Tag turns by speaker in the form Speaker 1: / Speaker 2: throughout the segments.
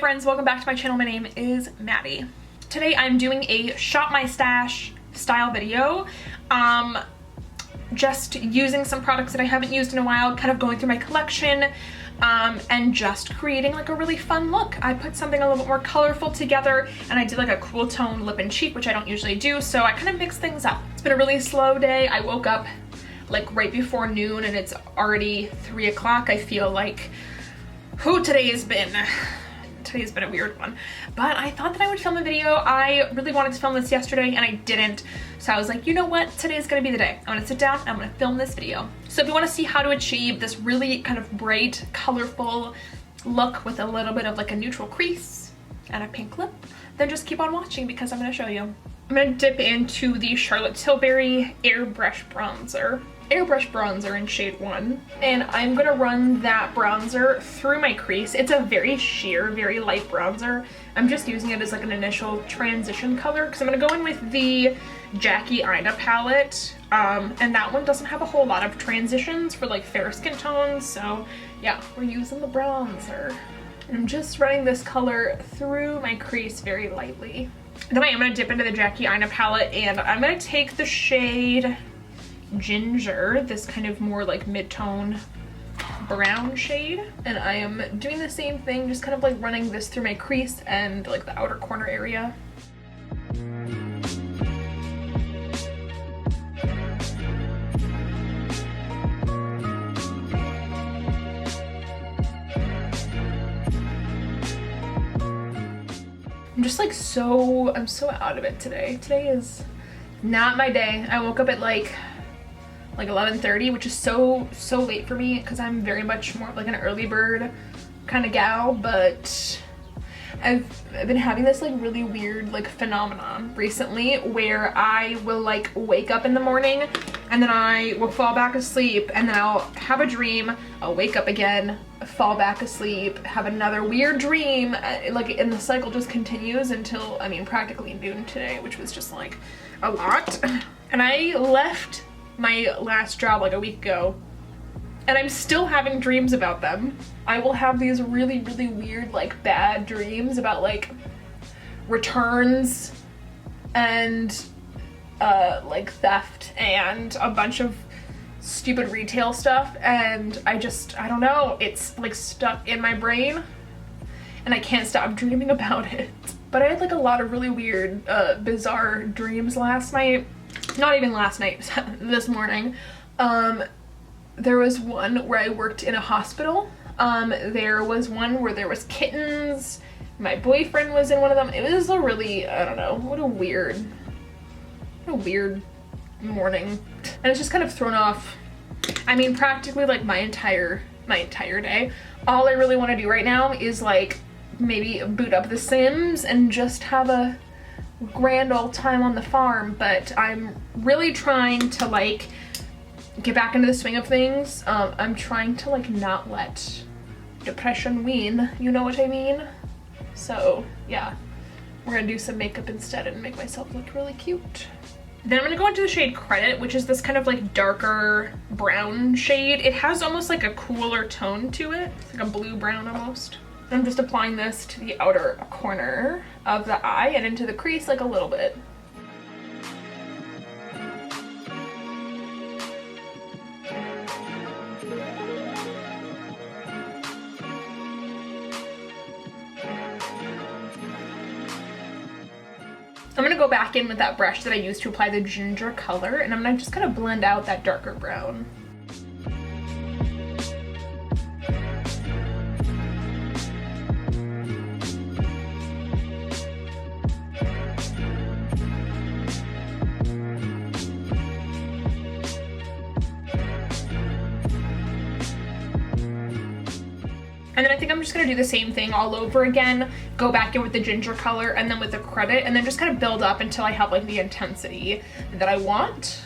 Speaker 1: friends, welcome back to my channel. My name is Maddie. Today I'm doing a shop my stash style video. Just using some products that I haven't used in a while, kind of going through my collection, and just creating like a really fun look. I put something a little bit more colorful together, and I did like a cool tone lip and cheek, which I don't usually do, so I kind of mixed things up. It's been a really slow day. I woke up like right before noon and it's already 3 o'clock. I feel like, today's been a weird one, but I thought that I would film a video. I really wanted to film this yesterday and I didn't, so I was like, you know what, today's gonna be the day. I'm gonna sit down and I'm gonna film this video. So if you want to see how to achieve this really kind of bright, colorful look with a little bit of like a neutral crease and a pink lip, then just keep on watching because I'm gonna show you. I'm gonna dip into the Charlotte Tilbury airbrush bronzer in shade 1, and I'm gonna run that bronzer through my crease. It's a very sheer, very light bronzer. I'm just using it as like an initial transition color because I'm gonna go in with the Jackie Aina palette, and that one doesn't have a whole lot of transitions for like fair skin tones, so yeah, we're using the bronzer. And I'm just running this color through my crease very lightly. Then I am gonna dip into the Jackie Aina palette and I'm gonna take the shade Ginger, this kind of more like mid-tone brown shade, and I am doing the same thing, just kind of like running this through my crease and like the outer corner area. I'm just like I'm so out of it today. Today is not my day. I woke up at like 11:30, which is so late for me because I'm very much more like an early bird kind of gal, but I've been having this like really weird like phenomenon recently where I will like wake up in the morning and then I will fall back asleep and then I'll have a dream, I'll wake up again, fall back asleep, have another weird dream, and the cycle just continues until, I mean, practically noon today, which was just like a lot. And I left my last job like a week ago and I'm still having dreams about them. I will have these really weird like bad dreams about like returns and like theft and a bunch of stupid retail stuff, and I don't know, it's like stuck in my brain and I can't stop dreaming about it. But I had like a lot of really weird bizarre dreams last night. Not even last night, this morning. There was one where I worked in a hospital. There was one where there was kittens. My boyfriend was in one of them. It was a really, I don't know, what a weird morning. And it's just kind of thrown off, I mean, practically like my entire day. All I really want to do right now is like maybe boot up The Sims and just have a grand old time on the farm, but I'm really trying to like get back into the swing of things. I'm trying to like not let depression win, you know what I mean? So yeah, we're gonna do some makeup instead and make myself look really cute. Then I'm gonna go into the shade Credit, which is this kind of like darker brown shade. It has almost like a cooler tone to it. It's like a blue brown almost. I'm just applying this to the outer corner of the eye and into the crease like a little bit. I'm gonna go back in with that brush that I used to apply the ginger color, and I'm gonna just kind of blend out that darker brown. And then I think I'm just gonna do the same thing all over again, go back in with the ginger color and then with the Credit, and then just kind of build up until I have like the intensity that I want.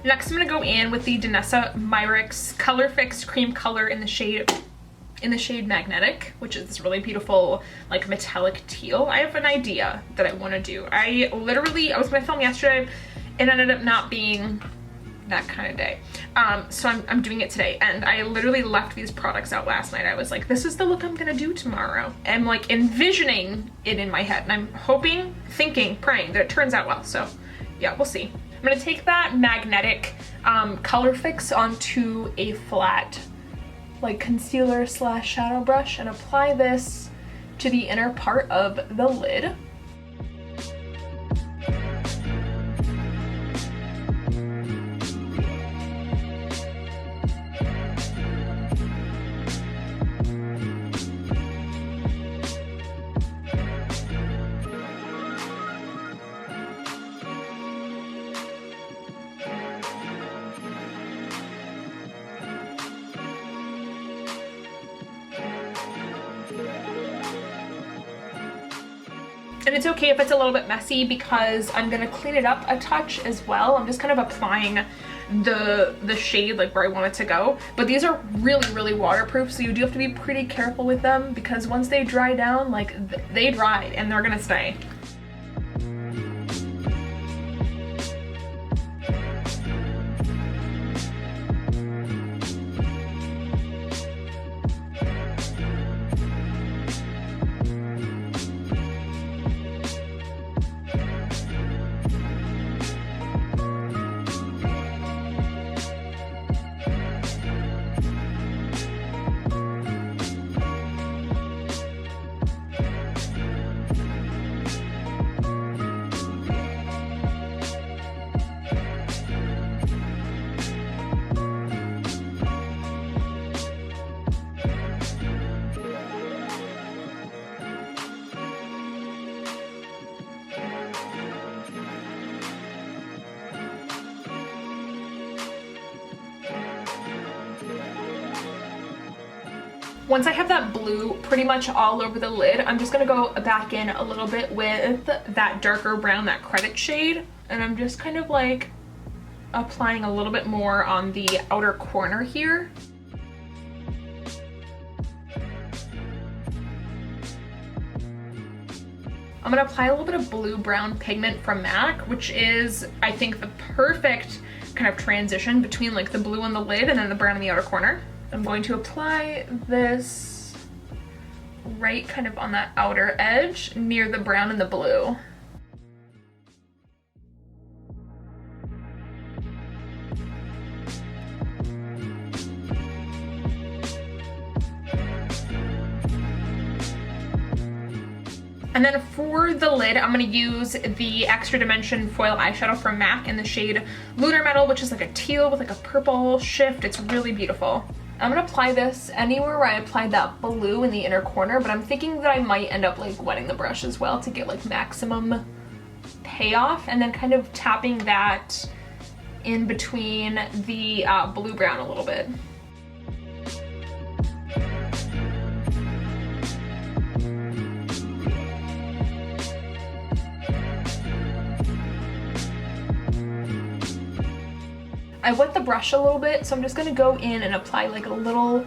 Speaker 1: Next, I'm gonna go in with the Danessa Myricks Colorfix Cream Color in the shade Magnetic, which is this really beautiful, like metallic teal. I have an idea that I wanna do. I was gonna film yesterday. It ended up not being that kind of day. So I'm doing it today, and I literally left these products out last night. I was like, this is the look I'm gonna do tomorrow. I'm like envisioning it in my head, and I'm hoping, thinking, praying that it turns out well. So yeah, we'll see. I'm gonna take that Magnetic color fix onto a flat like concealer slash shadow brush and apply this to the inner part of the lid. And it's okay if it's a little bit messy because I'm gonna clean it up a touch as well. I'm just kind of applying the shade like where I want it to go. But these are really, really waterproof, so you do have to be pretty careful with them because once they dry down, like they dry and they're gonna stay. Once I have that blue pretty much all over the lid, I'm just gonna go back in a little bit with that darker brown, that credit shade, and I'm just kind of like applying a little bit more on the outer corner here. I'm gonna apply a little bit of blue-brown pigment from MAC, which is, I think, the perfect kind of transition between like the blue on the lid and then the brown in the outer corner. I'm going to apply this right kind of on that outer edge near the brown and the blue. And then for the lid, I'm gonna use the Extra Dimension Foil Eyeshadow from MAC in the shade Lunar Metal, which is like a teal with like a purple shift. It's really beautiful. I'm gonna apply this anywhere where I applied that blue in the inner corner, but I'm thinking that I might end up like wetting the brush as well to get like maximum payoff, and then kind of tapping that in between the blue-brown a little bit. I wet the brush a little bit, so I'm just gonna go in and apply like a little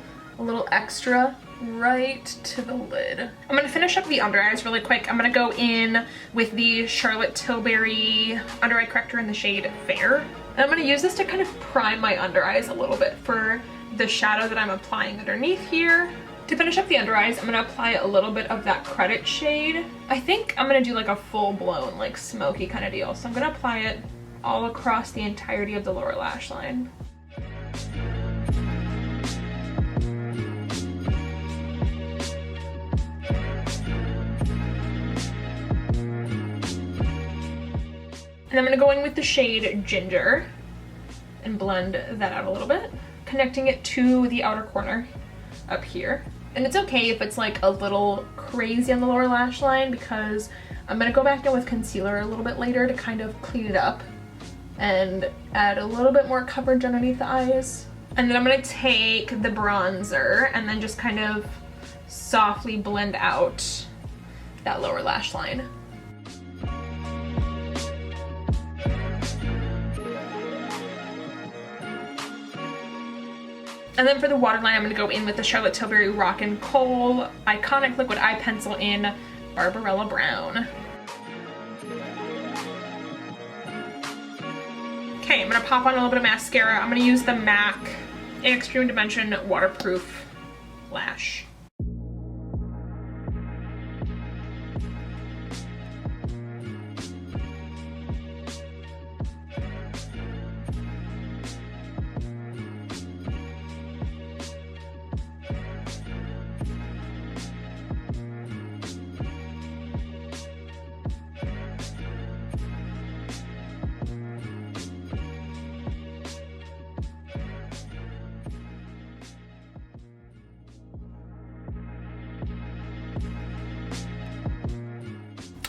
Speaker 1: extra right to the lid. I'm gonna finish up the under eyes really quick. I'm gonna go in with the Charlotte Tilbury Under Eye Corrector in the shade Fair. And I'm gonna use this to kind of prime my under eyes a little bit for the shadow that I'm applying underneath here. To finish up the under eyes, I'm gonna apply a little bit of that credit shade. I think I'm gonna do like a full-blown like smoky kind of deal. So I'm gonna apply it all across the entirety of the lower lash line. And I'm gonna go in with the shade Ginger and blend that out a little bit, connecting it to the outer corner up here. And it's okay if it's like a little crazy on the lower lash line because I'm gonna go back in with concealer a little bit later to kind of clean it up and add a little bit more coverage underneath the eyes. And then I'm gonna take the bronzer and then just kind of softly blend out that lower lash line. And then for the waterline, I'm gonna go in with the Charlotte Tilbury Rock and Coal Iconic Liquid Eye Pencil in Barbarella Brown. Okay, I'm gonna pop on a little bit of mascara. I'm gonna use the MAC in Extreme Dimension Waterproof Lash.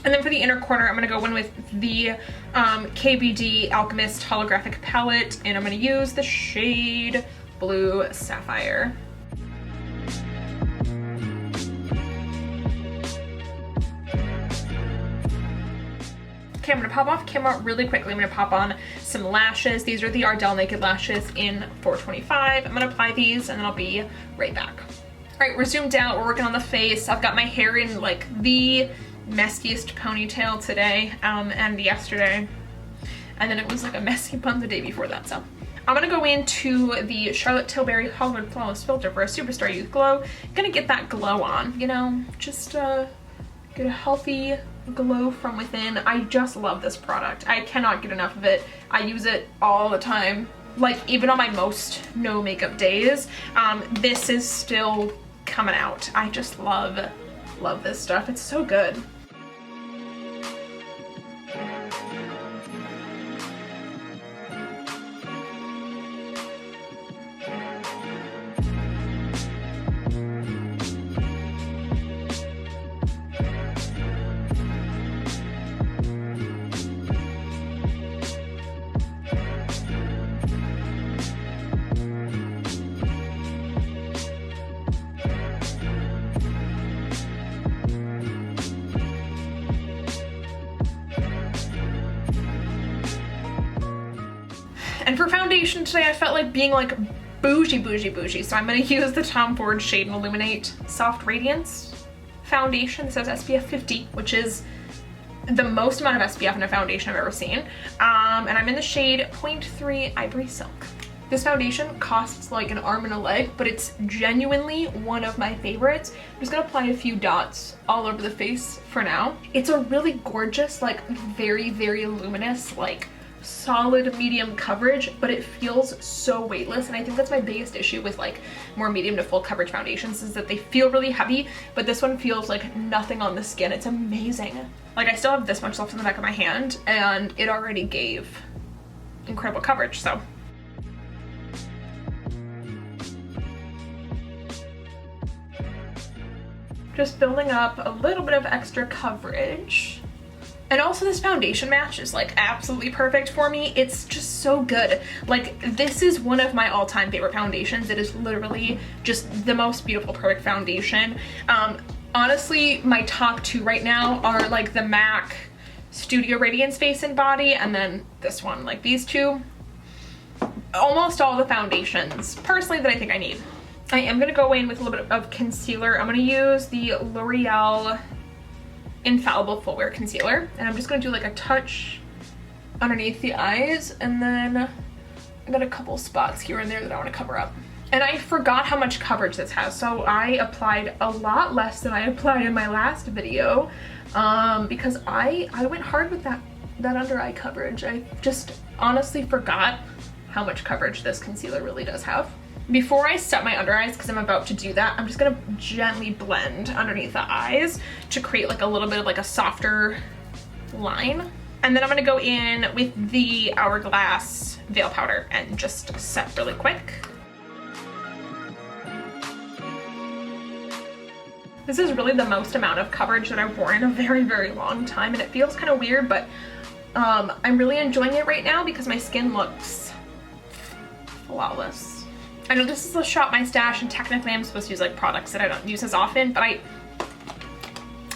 Speaker 1: And then for the inner corner, I'm gonna go in with the KBD Alchemist Holographic Palette, and I'm gonna use the shade Blue Sapphire. Okay, I'm gonna pop off camera really quickly. I'm gonna pop on some lashes. These are the Ardell Naked Lashes in 425. I'm gonna apply these and then I'll be right back. All right, we're zoomed out, we're working on the face. I've got my hair in like the messiest ponytail today and yesterday, and then it was like a messy bun the day before that. So I'm gonna go into the Charlotte Tilbury Hollywood Flawless Filter for a Superstar Youth Glow. Gonna get that glow on, you know, just get a healthy glow from within. I just love this product. I cannot get enough of it. I use it all the time, like even on my most no makeup days. This is still coming out. I just love this stuff. It's so good. And for foundation today, I felt like being like bougie. So I'm gonna use the Tom Ford Shade and Illuminate Soft Radiance foundation. This has SPF 50, which is the most amount of SPF in a foundation I've ever seen. And I'm in the shade 0.3 Ivory Silk. This foundation costs like an arm and a leg, but it's genuinely one of my favorites. I'm just gonna apply a few dots all over the face for now. It's a really gorgeous, like very luminous, like solid medium coverage, but it feels so weightless. And I think that's my biggest issue with like more medium to full coverage foundations, is that they feel really heavy, but this one feels like nothing on the skin. It's amazing. Like I still have this much left on the back of my hand and it already gave incredible coverage. So just building up a little bit of extra coverage. And also this foundation match is like absolutely perfect for me. It's just so good. Like this is one of my all-time favorite foundations. It is literally just the most beautiful, perfect foundation. Honestly, my top two right now are like the MAC Studio Radiance Face and Body, and then this one. Like these two, almost all the foundations personally that I think I need. I am gonna go in with a little bit of concealer. I'm gonna use the L'Oreal Infallible Fullwear Concealer, and I'm just gonna do like a touch underneath the eyes, and then I got a couple spots here and there that I want to cover up. And I forgot how much coverage this has, so I applied a lot less than I applied in my last video, because I went hard with that under eye coverage. I just honestly forgot how much coverage this concealer really does have. Before I set my under eyes, because I'm about to do that, I'm just gonna gently blend underneath the eyes to create like a little bit of like a softer line. And then I'm gonna go in with the Hourglass Veil Powder and just set really quick. This is really the most amount of coverage that I've worn in a very long time, and it feels kind of weird, but I'm really enjoying it right now because my skin looks flawless. I know this is a Shop My Stash, and technically I'm supposed to use like products that I don't use as often, but I'm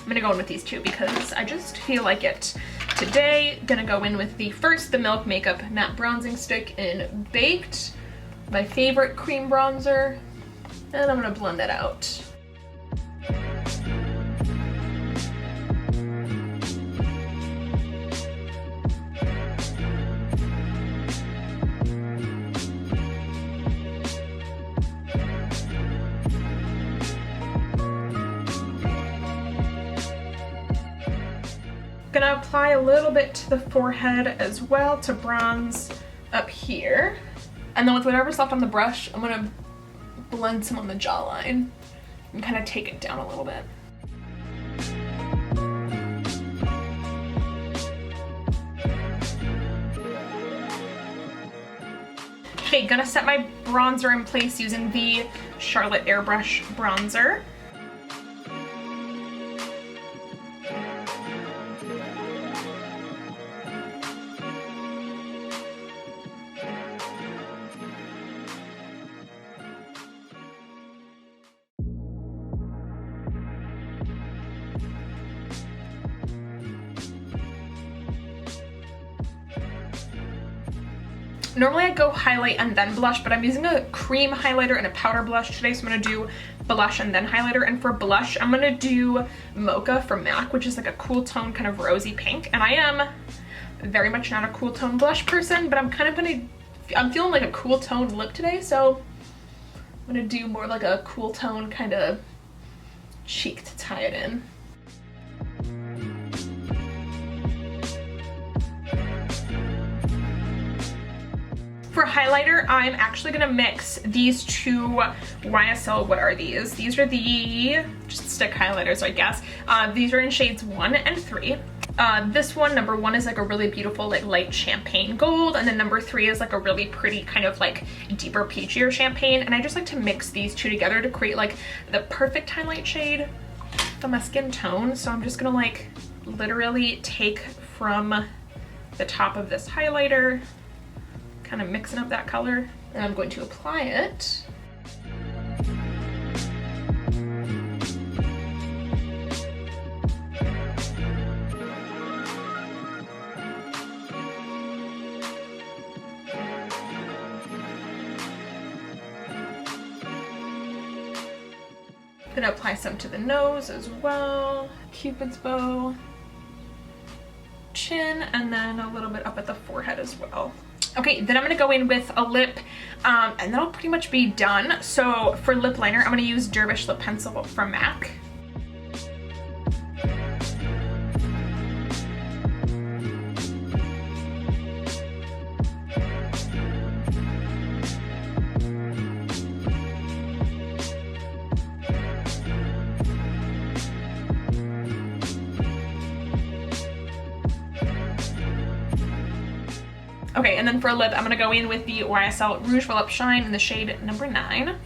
Speaker 1: gonna go in with these two because I just feel like it. Today, gonna go in with the Milk Makeup Matte Bronzing Stick in Baked. my favorite cream bronzer, and I'm gonna blend it out. Gonna apply a little bit to the forehead as well to bronze up here. And then with whatever's left on the brush, I'm gonna blend some on the jawline and kind of take it down a little bit. Okay, gonna set my bronzer in place using the Charlotte Airbrush bronzer. Normally I go highlight and then blush, but I'm using a cream highlighter and a powder blush today, so I'm gonna do blush and then highlighter. And for blush, I'm gonna do Mocha from MAC, which is like a cool tone, kind of rosy pink. And I am very much not a cool tone blush person, but I'm feeling like a cool tone lip today, so I'm gonna do more like a cool tone kind of cheek to tie it in. For highlighter, I'm actually gonna mix these two YSL, what are these? These are the just stick highlighters, I guess. These are in shades 1 and 3. This one, number 1, is like a really beautiful like light champagne gold, and then number 3 is like a really pretty kind of like deeper peachier champagne. And I just like to mix these two together to create like the perfect highlight shade for my skin tone. So I'm just gonna like literally take from the top of this highlighter, kind of mixing up that color, and I'm going to apply it. Gonna apply some to the nose as well, Cupid's bow, chin, and then a little bit up at the forehead as well. Okay, then I'm gonna go in with a lip, and that'll pretty much be done. So for lip liner, I'm gonna use Dervish lip pencil from MAC. Okay, and then for a lip, I'm gonna go in with the Ysl Rouge Shine in the shade number 9.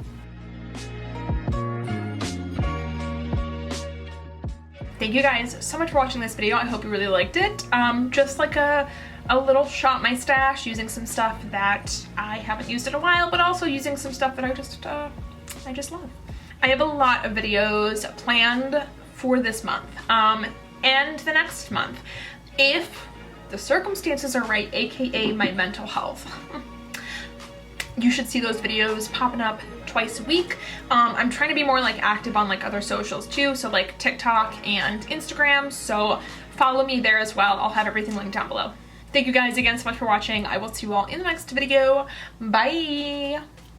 Speaker 1: Thank you guys so much for watching this video. I hope you really liked it. Just like a little shop my stash using some stuff that I haven't used in a while, but also using some stuff that I just love. I have a lot of videos planned for this month and the next month, if the circumstances are right, aka my mental health. You should see those videos popping up twice a week. I'm trying to be more like active on like other socials too, so like TikTok and Instagram, so follow me there as well. I'll have everything linked down below. Thank you guys again so much for watching. I will see you all in the next video. Bye!